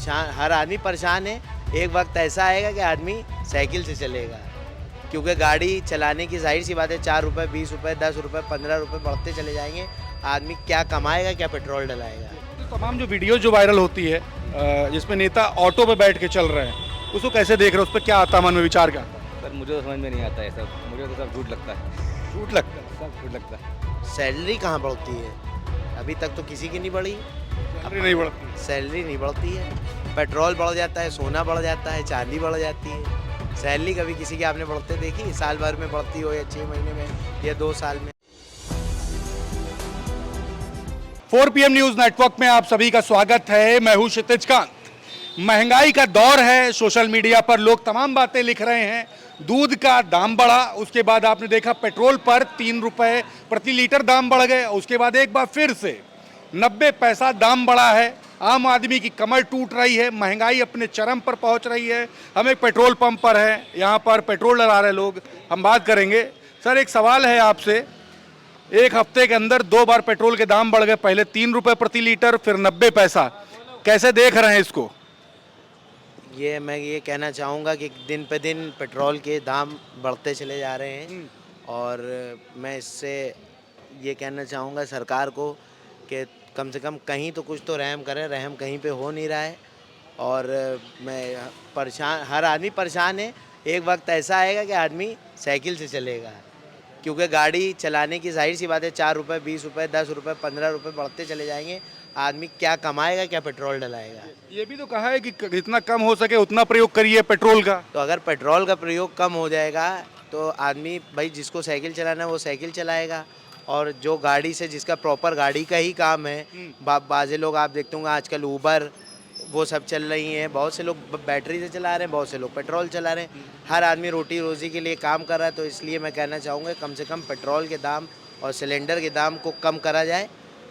हर आदमी परेशान है। एक वक्त ऐसा आएगा कि आदमी साइकिल से चलेगा, क्योंकि गाड़ी चलाने की जाहिर सी बात है 4 रुपये 20 रुपये 10 रुपये 15 रुपये बढ़ते चले जाएंगे। आदमी क्या कमाएगा, क्या पेट्रोल डलाएगा। तो तमाम जो वीडियो जो वायरल होती है जिसमें नेता ऑटो पे बैठ के चल रहे हैं, उसको कैसे देख रहे हो? उस पर क्या आता मन में, विचार क्या? सर मुझे तो समझ में नहीं आता है सब, मुझे तो सब झूठ लगता है, झूठ लगता है। सब झूठ लगता है। सैलरी कहाँ बढ़ती है? अभी तक तो किसी की नहीं बढ़ी। सैलरी नहीं बढ़ती। सैलरी नहीं बढ़ती है। पेट्रोल बढ़ जाता है, सोना बढ़ जाता है, चांदी बढ़ जाती है। सैलरी कभी किसी की आपने बढ़ते देखी? साल भर में बढ़ती हो या 6 महीने में या 2 साल में। 4 PM न्यूज नेटवर्क में आप सभी का स्वागत है। मैं हूं क्षितिज कांत। महंगाई का दौर है, सोशल मीडिया पर लोग तमाम बातें लिख रहे हैं। दूध का दाम बढ़ा, उसके बाद आपने देखा पेट्रोल पर 3 रुपए प्रति लीटर दाम बढ़ गए, उसके बाद एक बार फिर से 90 पैसा दाम बढ़ा है। आम आदमी की कमर टूट रही है, महंगाई अपने चरम पर पहुंच रही है। हम एक पेट्रोल पंप पर हैं, यहाँ पर पेट्रोल डला रहे लोग, हम बात करेंगे। सर एक सवाल है आपसे, एक हफ्ते के अंदर 2 बार पेट्रोल के दाम बढ़ गए, पहले 3 रुपए प्रति लीटर, फिर 90 पैसा। कैसे देख रहे हैं इसको? मैं ये कहना चाहूँगा कि दिन पे दिन पेट्रोल के दाम बढ़ते चले जा रहे हैं, और मैं इससे ये कहना चाहूँगा सरकार को कि कम से कम कहीं तो कुछ तो रहम करें। रहम कहीं पे हो नहीं रहा है, और मैं परेशान, हर आदमी परेशान है। एक वक्त ऐसा आएगा कि आदमी साइकिल से चलेगा, क्योंकि गाड़ी चलाने की जाहिर सी बात है 4 रुपये 20 रुपये 10 रुपये 15 रुपये बढ़ते चले जाएंगे। आदमी क्या कमाएगा, क्या पेट्रोल डलाएगा। ये भी तो कहा है कि जितना कम हो सके उतना प्रयोग करिए पेट्रोल का। तो अगर पेट्रोल का प्रयोग कम हो जाएगा तो आदमी, भाई जिसको साइकिल चलाना है वो साइकिल चलाएगा, और जो गाड़ी से, जिसका प्रॉपर गाड़ी का ही काम है, बाज़े लोग आप देखते होंगे आजकल ऊबर वो सब चल रही हैं। बहुत से लोग बैटरी से चला रहे हैं, बहुत से लोग पेट्रोल चला रहे हैं। हर आदमी रोटी रोज़ी के लिए काम कर रहा है। तो इसलिए मैं कहना चाहूँगा कम से कम पेट्रोल के दाम और सिलेंडर के दाम को कम करा जाए,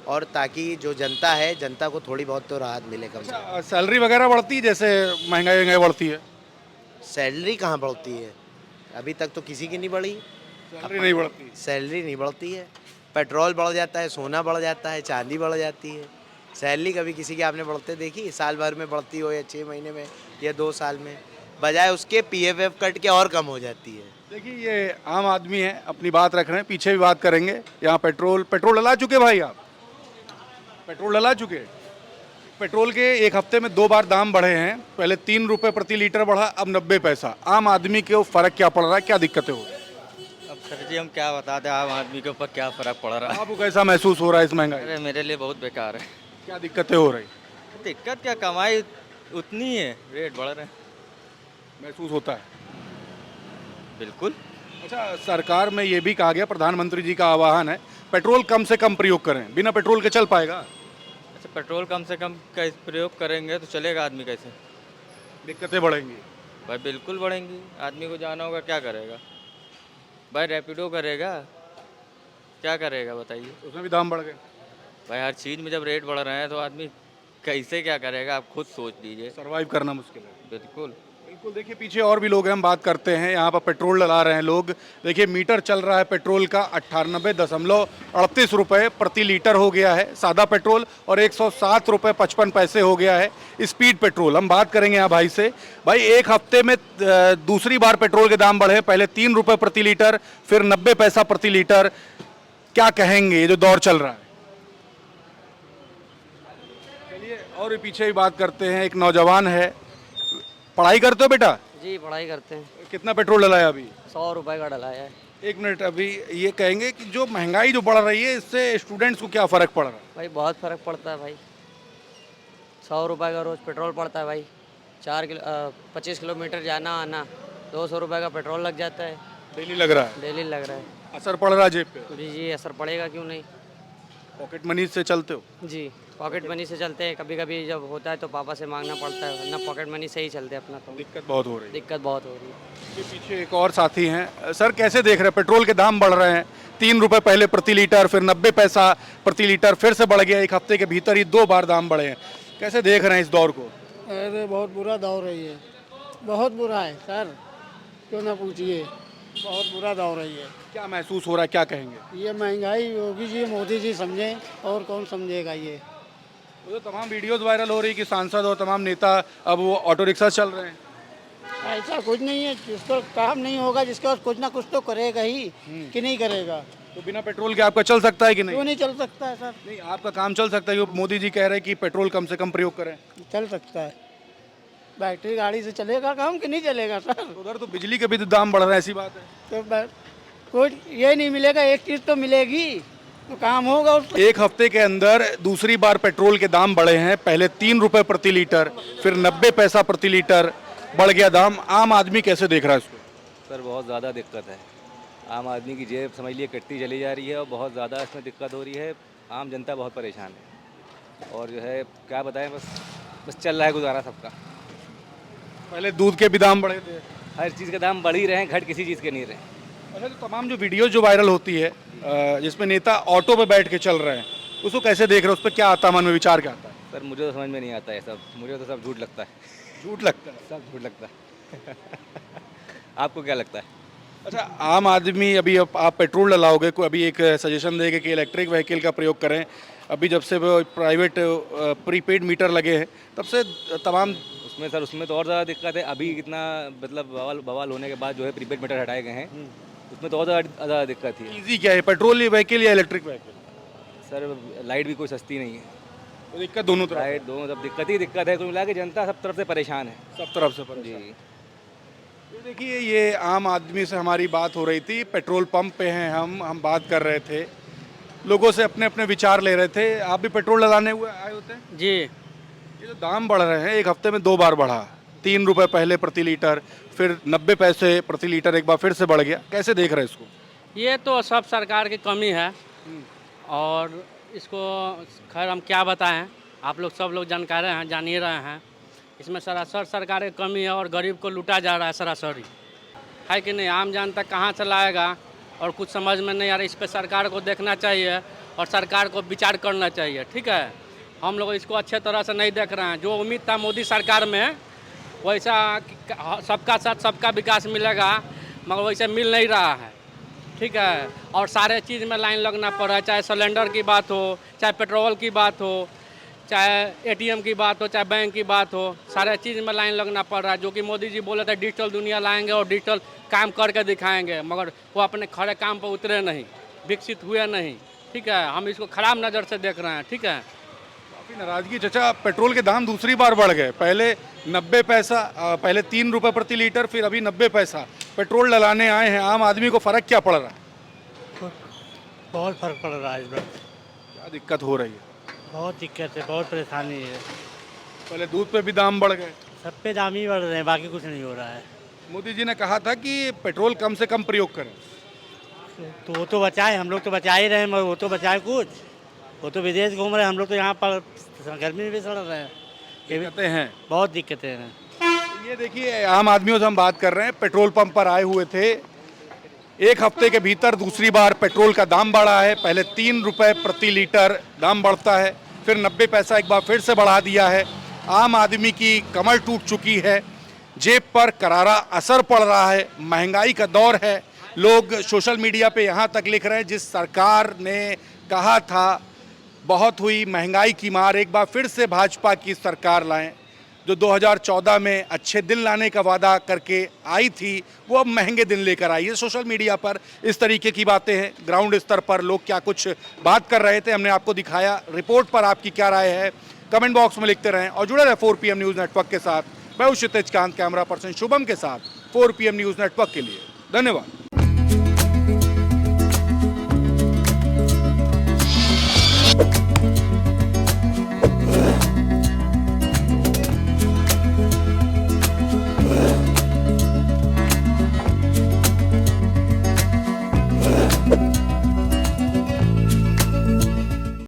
और ताकि जो जनता है, जनता को थोड़ी बहुत तो राहत मिले कम से कम। सैलरी वगैरह बढ़ती है जैसे महंगाई बढ़ती है? सैलरी कहाँ बढ़ती है? अभी तक तो किसी की नहीं बढ़ी। सैलरी नहीं बढ़ती। सैलरी नहीं बढ़ती है। पेट्रोल बढ़ जाता है, सोना बढ़ जाता है, चांदी बढ़ जाती है। सैलरी कभी किसी की आपने बढ़ते देखी? साल भर में बढ़ती हो या 6 महीने में या 2 साल में। बजाय उसके PFF कट के और कम हो जाती है। देखिए ये आम आदमी है, अपनी बात रख रहे हैं, पीछे भी बात करेंगे। यहाँ पेट्रोल डला चुके भाई, आप पेट्रोल डला चुके? पेट्रोल के एक हफ्ते में 2 बार दाम बढ़े हैं, पहले 3 रुपए प्रति लीटर बढ़ा, अब 90 पैसा। आम आदमी के फर्क क्या पड़ रहा है, क्या दिक्कतें हो रही है? अब सर जी हम क्या बताते हैं आम आदमी के ऊपर क्या फ़र्क पड़ रहा है। आपको कैसा महसूस हो रहा है इस महंगाई? अरे मेरे लिए बहुत बेकार है। क्या दिक्कतें हो रही? दिक्कत क्या, कमाई उतनी है, रेट बढ़ रहे हैं। महसूस होता है। बिल्कुल। अच्छा, सरकार में ये भी कहा गया, प्रधानमंत्री जी का आह्वान है, पेट्रोल कम से कम प्रयोग करें। बिना पेट्रोल के चल पाएगा? अच्छा, पेट्रोल कम से कम का प्रयोग करेंगे तो चलेगा आदमी कैसे? दिक्कतें बढ़ेंगी। भाई बिल्कुल बढ़ेंगी। आदमी को जाना होगा, क्या करेगा भाई? रैपिडो करेगा, क्या करेगा बताइए? उसमें भी दाम बढ़ गए। भाई हर चीज़ में जब रेट बढ़ रहे हैं तो आदमी कैसे क्या करेगा, आप खुद सोच लीजिए। सर्वाइव करना मुश्किल है। बिल्कुल। बिल्कुल। देखिए पीछे और भी लोग हैं, हम बात करते हैं। यहाँ पर पेट्रोल डला रहे हैं लोग। देखिए मीटर चल रहा है पेट्रोल का 98.38 रुपये प्रति लीटर हो गया है सादा पेट्रोल, और 107 रुपये 55 पैसे हो गया है स्पीड पेट्रोल। हम बात करेंगे यहाँ भाई से। भाई एक हफ्ते में दूसरी बार पेट्रोल के दाम बढ़े, पहले 3 रुपये प्रति लीटर, फिर 90 पैसा प्रति लीटर। क्या कहेंगे ये जो दौर चल रहा है? चलिए और भी पीछे भी बात करते हैं। एक नौजवान है, पढ़ाई करते हो बेटा? जी पढ़ाई करते हैं। कितना पेट्रोल डलाया अभी? 100 रुपये का डलाया है। एक मिनट, अभी ये कहेंगे कि जो महंगाई जो बढ़ रही है इससे स्टूडेंट्स को क्या फ़र्क पड़ रहा है? भाई बहुत फ़र्क पड़ता है भाई। 100 रुपये का रोज़ पेट्रोल पड़ता है भाई। 25 किलोमीटर जाना आना, 200 रुपये का पेट्रोल लग जाता है। डेली लग रहा है। डेली लग रहा है। असर पड़ रहा है जेब पे? जी जी असर पड़ेगा, क्यों नहीं। पॉकेट मनी से चलते हो? जी पॉकेट मनी से चलते हैं। कभी कभी जब होता है तो पापा से मांगना पड़ता है, वरना पॉकेट मनी से ही चलते हैं अपना। तो दिक्कत बहुत हो रही है। दिक्कत बहुत हो रही है। ये पीछे एक और साथी हैं। सर कैसे देख रहे हैं, पेट्रोल के दाम बढ़ रहे हैं, 3 रुपये पहले प्रति लीटर, फिर 90 पैसा प्रति लीटर, फिर से बढ़ गया। एक हफ्ते के भीतर ही 2 बार दाम बढ़े हैं। कैसे देख रहे हैं इस दौर को? अरे बहुत बुरा दौर है ये, बहुत बुरा है सर, क्यों ना पूछिए, बहुत बुरा दौर है ये। क्या महसूस हो रहा है, क्या कहेंगे? ये महंगाई योगी जी मोदी जी समझें, और कौन समझेगा ये। वो तो तमाम वीडियोस वायरल हो रही कि सांसद और तमाम नेता अब वो ऑटो रिक्शा चल रहे हैं। ऐसा कुछ नहीं है, जिसको काम नहीं होगा जिसका कुछ ना कुछ तो करेगा ही कि नहीं करेगा। तो बिना पेट्रोल के आपका चल सकता है कि नहीं? क्यों नहीं चल सकता है सर? नहीं, आपका काम चल सकता है क्योंकि मोदी जी कह रहे हैं कि पेट्रोल कम से कम प्रयोग करें। चल सकता है। बैटरी गाड़ी से चलेगा काम कि नहीं चलेगा सर? तो उधर तो बिजली के भी तो दाम बढ़ रहे हैं, ऐसी बात है। तो कुछ ये नहीं मिलेगा, एक चीज़ तो मिलेगी तो काम होगा उसको। एक हफ्ते के अंदर दूसरी बार पेट्रोल के दाम बढ़े हैं। पहले 3 रुपए प्रति लीटर, फिर 90 पैसा प्रति लीटर बढ़ गया दाम। आम आदमी कैसे देख रहा है इसको? सर बहुत ज़्यादा दिक्कत है। आम आदमी की जेब समझ लिए कटती चली जा रही है और बहुत ज़्यादा इसमें दिक्कत हो रही है। आम जनता बहुत परेशान है और जो है क्या बताएं, बस चल रहा है गुजारा सबका। पहले दूध के भी दाम बढ़े थे। हर चीज़ के दाम बढ़ ही रहे हैं, घट किसी चीज़ के नहीं रहे। अच्छा, तो तमाम जो वीडियोस जो वायरल होती है जिसमें नेता ऑटो पे बैठ के चल रहे हैं, उसको कैसे देख रहे हो? उस पर क्या आता मन में, विचार क्या आता है? सर मुझे तो समझ में नहीं आता है सब, मुझे तो सब झूठ लगता है। झूठ लगता है। सब झूठ लगता है। आपको क्या लगता है? अच्छा, आम आदमी अभी अब आप पेट्रोल डलाओगे, कोई अभी एक सजेशन देगा कि इलेक्ट्रिक व्हीकल का प्रयोग करें। अभी जब से वो प्राइवेट प्रीपेड मीटर लगे हैं तब से तमाम उसमें तो और ज़्यादा दिक्कत है। अभी कितना मतलब बवाल होने के बाद जो है प्रीपेड मीटर हटाए गए हैं, उसमें तो और ज़्यादा दिक्कत है। ईजी क्या है, पेट्रोल व्हीकल या इलेक्ट्रिक व्हीकल? सर लाइट भी कोई सस्ती नहीं है, तो दिक्कत दोनों तरफ, लाइट दोनों तरफ दिक्कत ही दिक्कत है। कुल मिला के जनता सब तरफ से परेशान है। सब तरफ से जी। ये देखिए, ये आम आदमी से हमारी बात हो रही थी। पेट्रोल पंप पे हैं हम बात कर रहे थे, लोगों से अपने अपने विचार ले रहे थे। आप भी पेट्रोल डलाने हुए आए होते हैं? जी। ये जो दाम बढ़ रहे हैं, एक हफ्ते में 2 बार बढ़ा। 3 रुपए पहले प्रति लीटर, फिर 90 पैसे प्रति लीटर एक बार फिर से बढ़ गया। कैसे देख रहे हैं इसको? ये तो सब सरकार की कमी है और इसको खैर हम क्या बताएं, आप लोग सब लोग जानकार हैं, जान ही रहे हैं। इसमें सरासर सरकार की कमी है और गरीब को लूटा जा रहा है सरासरी, है कि नहीं? आम जनता कहाँ से लाएगा और कुछ समझ में नहीं आ रहा। इस पर सरकार को देखना चाहिए और सरकार को विचार करना चाहिए, ठीक है? हम लोग इसको अच्छे तरह से नहीं देख रहे हैं। जो उम्मीद था मोदी सरकार में वैसा सबका साथ सबका विकास मिलेगा, मगर वैसे मिल नहीं रहा है, ठीक है? और सारे चीज़ में लाइन लगना पड़ रहा है, चाहे सिलेंडर की बात हो, चाहे पेट्रोल की बात हो, चाहे एटीएम की बात हो, चाहे बैंक की बात हो, सारे चीज़ में लाइन लगना पड़ रहा है। जो कि मोदी जी बोले थे डिजिटल दुनिया लाएंगे और डिजिटल काम करके दिखाएंगे, मगर वो अपने खड़े काम पर उतरे नहीं, विकसित हुए नहीं, ठीक है? हम इसको खराब नज़र से देख रहे हैं, ठीक है? काफ़ी नाराजगी। चचा, पेट्रोल के दाम दूसरी बार बढ़ गए। पहले 90 पैसा, पहले 3 रुपए प्रति लीटर, फिर अभी 90 पैसा। पेट्रोल डलाने आए हैं, आम आदमी को फ़र्क क्या पड़ रहा है? बहुत फर्क पड़ रहा है इसमें, क्या दिक्कत हो रही है? बहुत दिक्कत है, बहुत परेशानी है। पहले दूध पे भी दाम बढ़ गए। सब पे दाम ही बढ़ रहे हैं, बाकी कुछ नहीं हो रहा है। मोदी जी ने कहा था कि पेट्रोल कम से कम प्रयोग करें। तो वो तो बचाए, हम लोग तो बचा ही रहे हैं, मगर वो तो बचाए कुछ। वो तो विदेश घूम रहे हैं, हम लोग तो यहाँ पर गर्मी में भी सड़ रहे हैं। दिक्कतें हैं, बहुत दिक्कतें हैं। ये देखिए, आम आदमियों से हम बात कर रहे हैं। पेट्रोल पंप पर आए हुए थे। एक हफ्ते के भीतर दूसरी बार पेट्रोल का दाम बढ़ा है। पहले 3 रुपए प्रति लीटर दाम बढ़ता है, फिर 90 पैसा एक बार फिर से बढ़ा दिया है। आम आदमी की कमर टूट चुकी है, जेब पर करारा असर पड़ रहा है। महंगाई का दौर है। लोग सोशल मीडिया पे यहाँ तक लिख रहे हैं, जिस सरकार ने कहा था बहुत हुई महंगाई की मार, एक बार फिर से भाजपा की सरकार लाएं। जो 2014 में अच्छे दिन लाने का वादा करके आई थी, वो अब महंगे दिन लेकर आई है। सोशल मीडिया पर इस तरीके की बातें हैं। ग्राउंड स्तर पर लोग क्या कुछ बात कर रहे थे, हमने आपको दिखाया। रिपोर्ट पर आपकी क्या राय है, कमेंट बॉक्स में लिखते रहें और जुड़े रहे 4 PM न्यूज़ नेटवर्क के साथ। मैं हूं क्षितिज कांत, कैमरा पर्सन शुभम के साथ 4 PM न्यूज़ नेटवर्क के लिए। धन्यवाद।